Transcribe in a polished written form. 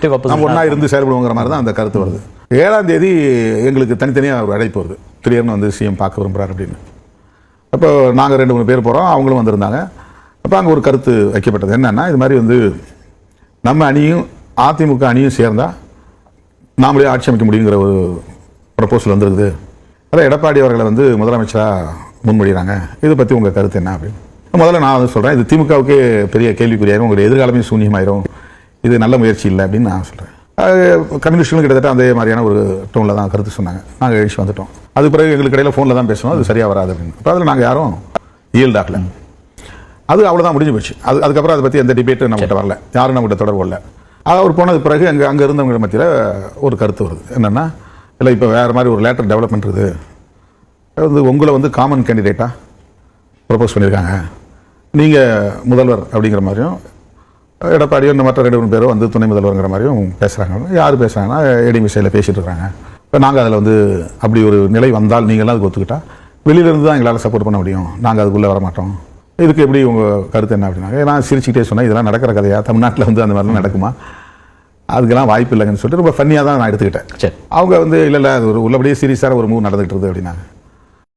Constructive நம்ம ஒன்றா இருந்து செயல்படுவோங்கிற மாதிரி தான் அந்த கருத்து வருது. 7ஆம் தேதி எங்களுக்கு தனித்தனியாக ஒரு அழைப்பு வருது, திடீர்னு வந்து சிஎம் பார்க்க விரும்புகிறார் அப்படின்னு. அப்போ நாங்கள் 2-3 பேர் போகிறோம், அவங்களும் வந்திருந்தாங்க. அப்போ அங்கே ஒரு கருத்து வைக்கப்பட்டது என்னன்னா, இது மாதிரி வந்து நம்ம அணியும் அதிமுக அணியும் சேர்ந்தால் நாமளே ஆட்சி அமைக்க முடியுங்கிற ஒரு ப்ரப்போசல் வந்துருக்குது. அதான் எடப்பாடி அவர்களை வந்து முதலமைச்சராக முன்மொழிகிறாங்க, இதை பற்றி உங்கள் கருத்து என்ன அப்படின்னு. முதல்ல நான் வந்து சொல்கிறேன், இது திமுகவுக்கே பெரிய கேள்விக்குறியாயிரும், உங்களுடைய எதிர்காலமே சூன்யமாயிரும், இது நல்ல முயற்சி இல்லை அப்படின்னு நான் சொல்கிறேன். கம்யூனிஸ்டுகளும் கிட்டத்தட்ட அதே மாதிரியான ஒரு டோனில் தான் கருத்து சொன்னாங்க. நாங்கள் எழுச்சி வந்துட்டோம். அது பிறகு எங்களுக்கு இடையில ஃபோனில் தான் பேசணும், அது சரியாக வராது அப்படின்னு. அப்போ அதில் நாங்கள் யாரும் ஈல்டாகல, அது அவ்வளோதான், முடிஞ்சு போச்சு. அதுக்கப்புறம் அதை பற்றி எந்த டிபேட்டும் நம்மகிட்ட வரல, யாரும் நம்மகிட்ட தொடர்பு இல்லை. அவர் போனது பிறகு அங்கே இருந்தவங்க மத்தியில் ஒரு கருத்து வருது என்னென்னா, இல்லை இப்போ வேறு மாதிரி ஒரு லேட்டர் டெவலப்மெண்ட் இருக்குது, வந்து உங்களை வந்து காமன் கேண்டிடேட்டாக ப்ரப்போஸ் பண்ணியிருக்காங்க, நீங்கள் முதல்வர் அப்படிங்கிற மாதிரியும், எடப்பாடியோ இந்த மற்ற 2-3 பேரும் வந்து துணை முதல்வருங்கிற மாதிரியும் பேசுகிறாங்க. யார் பேசுகிறாங்கன்னா ஏடிஎம்கேல பேசிகிட்டு இருக்காங்க. இப்போ நாங்கள் அதில் வந்து அப்படி ஒரு நிலை வந்தால் நீங்களாம் அதுக்கு ஒத்துக்கிட்டா வெளியிலேருந்து தான் எங்களால் சப்போர்ட் பண்ண முடியும், நாங்கள் அதுக்குள்ளே வர மாட்டோம், இதுக்கு எப்படி உங்கள் கருத்து என்ன அப்படின்னாங்க. நான் சிரிச்சுக்கிட்டே சொன்னேன், இதெல்லாம் நடக்கிற கதையா, தமிழ்நாட்டில் வந்து அந்த மாதிரிலாம் நடக்குமா, அதுக்கெல்லாம் வாய்ப்பு இல்லைங்கன்னு சொல்லிட்டு ரொம்ப ஃபன்னியாக தான் நான் எடுத்துக்கிட்டேன். அவங்க வந்து இல்லை அது ஒரு உள்ளபடியே சீரியஸாக ஒரு மூவ் நடந்துகிட்டு இருக்குது அப்படின்னாங்க.